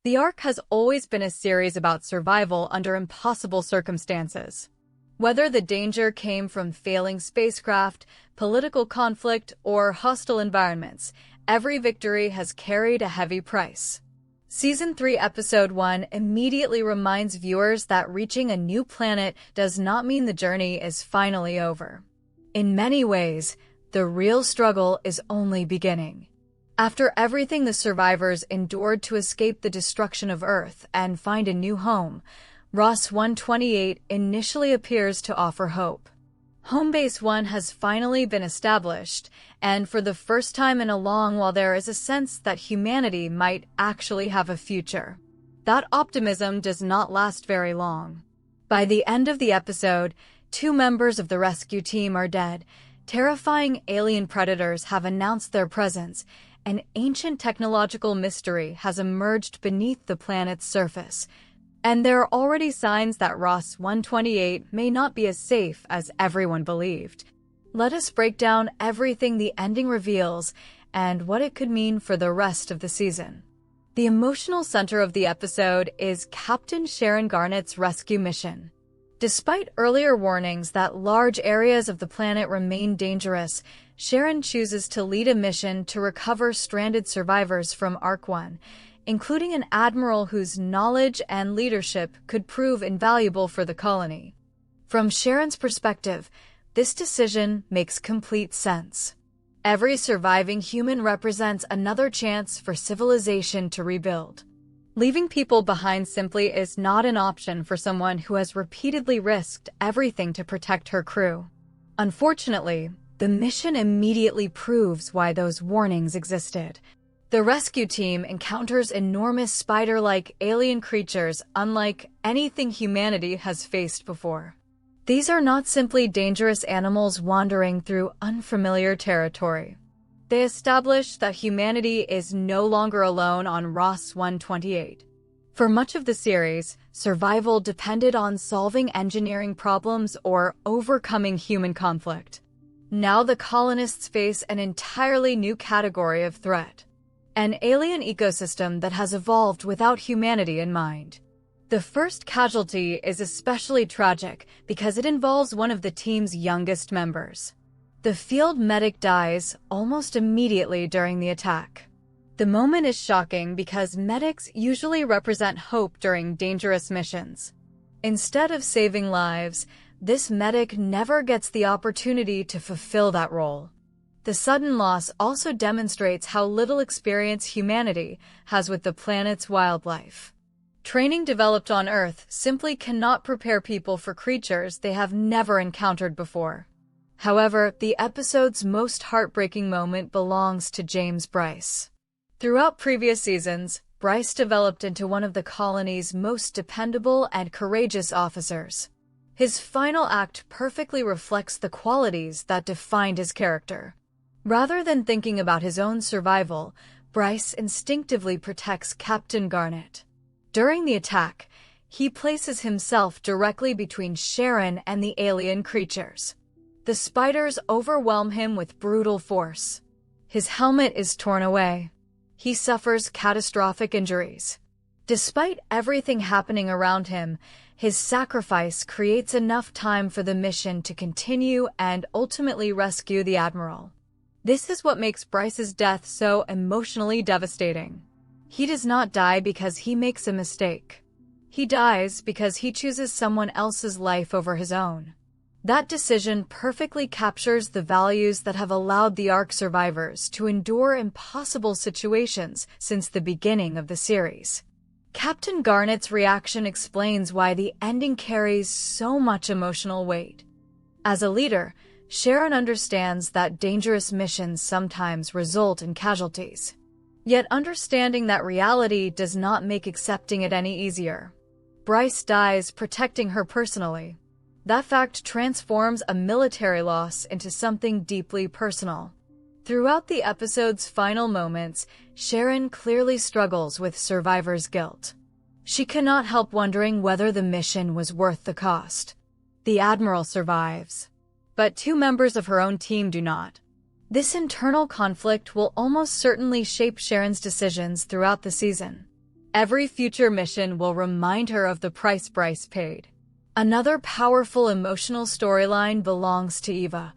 The Ark has always been a series about survival under impossible circumstances. Whether the danger came from failing spacecraft, political conflict, or hostile environments, every victory has carried a heavy price. Season 3, Episode 1 immediately reminds viewers that reaching a new planet does not mean the journey is finally over. In many ways, the real struggle is only beginning. After everything the survivors endured to escape the destruction of Earth and find a new home, Ross-128 initially appears to offer hope. Home Base 1 has finally been established, and for the first time in a long while there is a sense that humanity might actually have a future. That optimism does not last very long. By the end of the episode, 2 members of the rescue team are dead. Terrifying alien predators have announced their presence. An ancient technological mystery has emerged beneath the planet's surface. And there are already signs that Ross-128 may not be as safe as everyone believed. Let us break down everything the ending reveals and what it could mean for the rest of the season. The emotional center of the episode is Captain Sharon Garnett's rescue mission. Despite earlier warnings that large areas of the planet remain dangerous, Sharon chooses to lead a mission to recover stranded survivors from Ark 1, including an admiral whose knowledge and leadership could prove invaluable for the colony. From Sharon's perspective, this decision makes complete sense. Every surviving human represents another chance for civilization to rebuild. Leaving people behind simply is not an option for someone who has repeatedly risked everything to protect her crew. Unfortunately, the mission immediately proves why those warnings existed. The rescue team encounters enormous spider-like alien creatures unlike anything humanity has faced before. These are not simply dangerous animals wandering through unfamiliar territory. They establish that humanity is no longer alone on Ross-128. For much of the series, survival depended on solving engineering problems or overcoming human conflict. Now the colonists face an entirely new category of threat. An alien ecosystem that has evolved without humanity in mind. The first casualty is especially tragic because it involves one of the team's youngest members. The field medic dies almost immediately during the attack. The moment is shocking because medics usually represent hope during dangerous missions. Instead of saving lives, this medic never gets the opportunity to fulfill that role. The sudden loss also demonstrates how little experience humanity has with the planet's wildlife. Training developed on Earth simply cannot prepare people for creatures they have never encountered before. However, the episode's most heartbreaking moment belongs to James Brice. Throughout previous seasons, Brice developed into one of the colony's most dependable and courageous officers. His final act perfectly reflects the qualities that defined his character. Rather than thinking about his own survival, Brice instinctively protects Captain Garnett. During the attack, he places himself directly between Sharon and the alien creatures. The spiders overwhelm him with brutal force. His helmet is torn away. He suffers catastrophic injuries. Despite everything happening around him, his sacrifice creates enough time for the mission to continue and ultimately rescue the Admiral. This is what makes Brice's death so emotionally devastating. He does not die because he makes a mistake. He dies because he chooses someone else's life over his own. That decision perfectly captures the values that have allowed the Ark survivors to endure impossible situations since the beginning of the series. Captain Garnett's reaction explains why the ending carries so much emotional weight. As a leader, Sharon understands that dangerous missions sometimes result in casualties. Yet understanding that reality does not make accepting it any easier. Brice dies protecting her personally. That fact transforms a military loss into something deeply personal. Throughout the episode's final moments, Sharon clearly struggles with survivor's guilt. She cannot help wondering whether the mission was worth the cost. The Admiral survives, but 2 members of her own team do not. This internal conflict will almost certainly shape Sharon's decisions throughout the season. Every future mission will remind her of the price Brice paid. Another powerful emotional storyline belongs to Eva.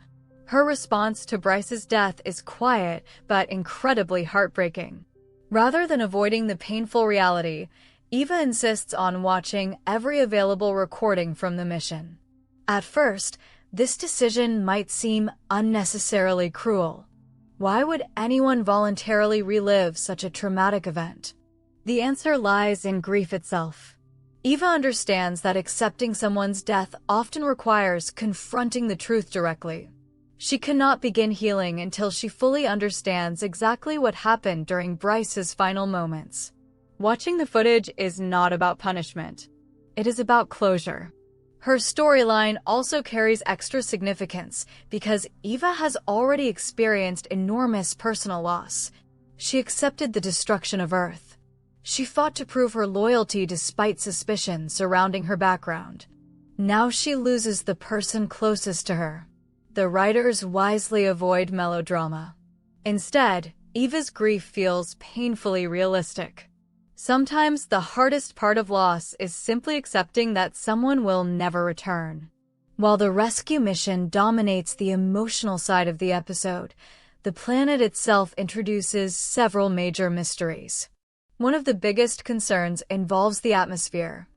Her response to Brice's death is quiet but incredibly heartbreaking. Rather than avoiding the painful reality, Eva insists on watching every available recording from the mission. At first, this decision might seem unnecessarily cruel. Why would anyone voluntarily relive such a traumatic event? The answer lies in grief itself. Eva understands that accepting someone's death often requires confronting the truth directly. She cannot begin healing until she fully understands exactly what happened during Brice's final moments. Watching the footage is not about punishment. It is about closure. Her storyline also carries extra significance because Eva has already experienced enormous personal loss. She accepted the destruction of Earth. She fought to prove her loyalty despite suspicion surrounding her background. Now she loses the person closest to her. The writers wisely avoid melodrama. Instead, Eva's grief feels painfully realistic. Sometimes the hardest part of loss is simply accepting that someone will never return. While the rescue mission dominates the emotional side of the episode, the planet itself introduces several major mysteries. One of the biggest concerns involves the atmosphere.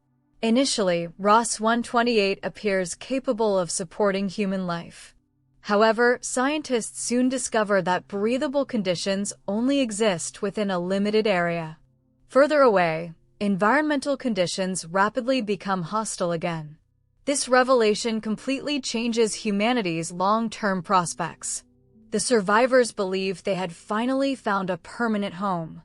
Initially, Ross-128 appears capable of supporting human life. However, scientists soon discover that breathable conditions only exist within a limited area. Further away, environmental conditions rapidly become hostile again. This revelation completely changes humanity's long-term prospects. The survivors believe they had finally found a permanent home.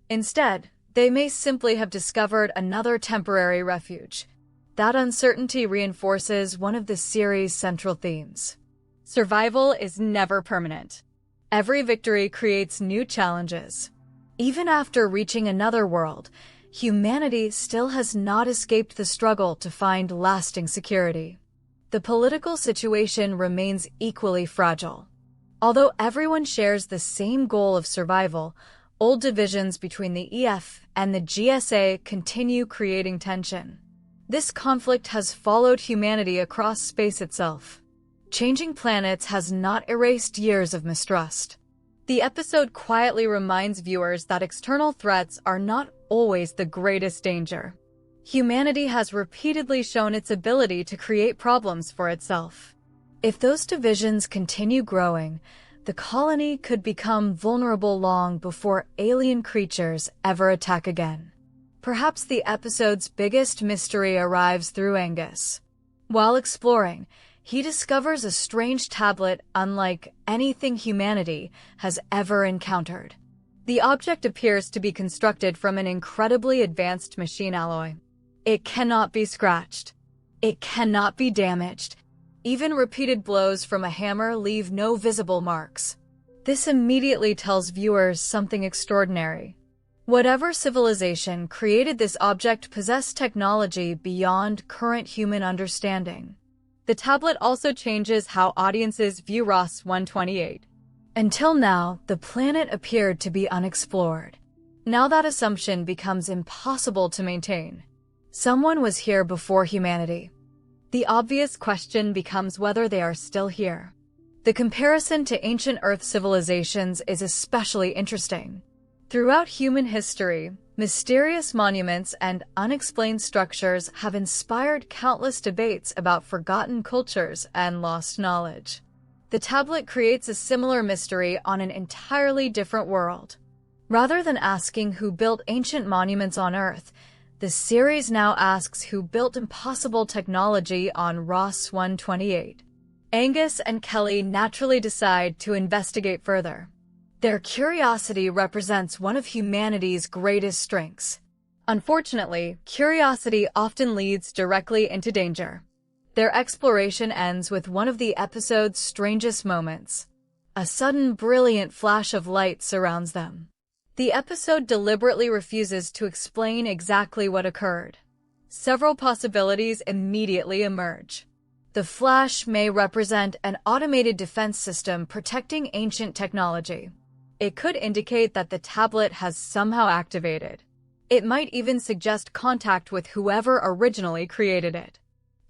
Instead, they may simply have discovered another temporary refuge. That uncertainty reinforces one of the series' central themes. Survival is never permanent. Every victory creates new challenges. Even after reaching another world, humanity still has not escaped the struggle to find lasting security. The political situation remains equally fragile. Although everyone shares the same goal of survival, old divisions between the EF and the GSA continue creating tension. This conflict has followed humanity across space itself. Changing planets has not erased years of mistrust. The episode quietly reminds viewers that external threats are not always the greatest danger. Humanity has repeatedly shown its ability to create problems for itself. If those divisions continue growing, the colony could become vulnerable long before alien creatures ever attack again. Perhaps the episode's biggest mystery arrives through Angus. While exploring, he discovers a strange tablet unlike anything humanity has ever encountered. The object appears to be constructed from an incredibly advanced machine alloy. It cannot be scratched. It cannot be damaged. Even repeated blows from a hammer leave no visible marks. This immediately tells viewers something extraordinary. Whatever civilization created this object possessed technology beyond current human understanding. The tablet also changes how audiences view Ross-128. Until now, the planet appeared to be unexplored. Now that assumption becomes impossible to maintain. Someone was here before humanity. The obvious question becomes whether they are still here. The comparison to ancient Earth civilizations is especially interesting. Throughout human history, mysterious monuments and unexplained structures have inspired countless debates about forgotten cultures and lost knowledge. The tablet creates a similar mystery on an entirely different world. Rather than asking who built ancient monuments on Earth, the series now asks who built impossible technology on Ross-128. Angus and Kelly naturally decide to investigate further. Their curiosity represents one of humanity's greatest strengths. Unfortunately, curiosity often leads directly into danger. Their exploration ends with one of the episode's strangest moments. A sudden, brilliant flash of light surrounds them. The episode deliberately refuses to explain exactly what occurred. Several possibilities immediately emerge. The flash may represent an automated defense system protecting ancient technology. It could indicate that the tablet has somehow activated. It might even suggest contact with whoever originally created it.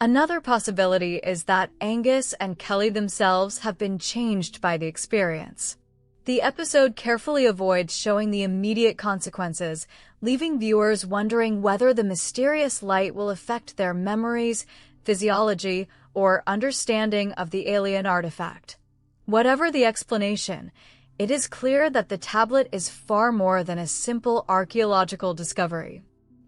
Another possibility is that Angus and Kelly themselves have been changed by the experience. The episode carefully avoids showing the immediate consequences, leaving viewers wondering whether the mysterious light will affect their memories, physiology, or understanding of the alien artifact. Whatever the explanation, it is clear that the tablet is far more than a simple archaeological discovery.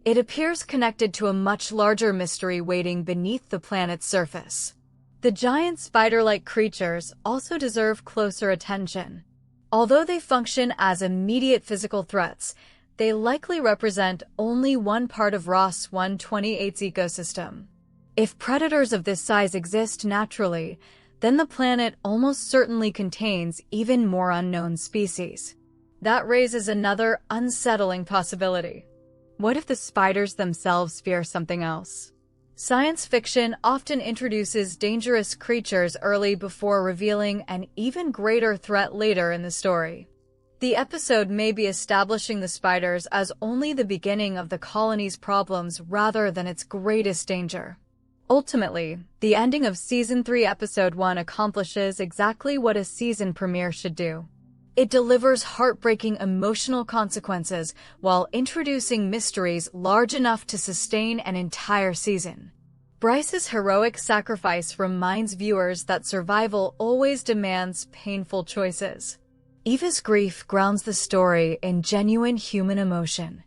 It appears connected to a much larger mystery waiting beneath the planet's surface. The giant spider-like creatures also deserve closer attention. Although they function as immediate physical threats, they likely represent only one part of Ross-128's ecosystem. If predators of this size exist naturally, then the planet almost certainly contains even more unknown species. That raises another unsettling possibility. What if the spiders themselves fear something else? Science fiction often introduces dangerous creatures early before revealing an even greater threat later in the story. The episode may be establishing the spiders as only the beginning of the colony's problems rather than its greatest danger. Ultimately, the ending of Season 3, Episode 1 accomplishes exactly what a season premiere should do. It delivers heartbreaking emotional consequences while introducing mysteries large enough to sustain an entire season. Brice's heroic sacrifice reminds viewers that survival always demands painful choices. Eva's grief grounds the story in genuine human emotion.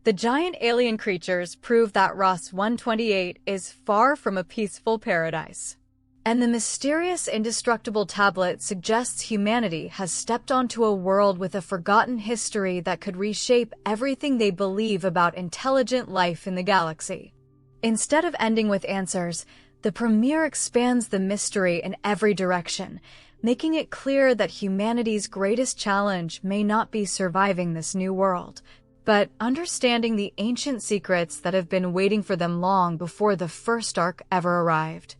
The giant alien creatures prove that Ross-128 is far from a peaceful paradise. And the mysterious indestructible tablet suggests humanity has stepped onto a world with a forgotten history that could reshape everything they believe about intelligent life in the galaxy. Instead of ending with answers, the premiere expands the mystery in every direction, making it clear that humanity's greatest challenge may not be surviving this new world, but understanding the ancient secrets that have been waiting for them long before the first Ark ever arrived.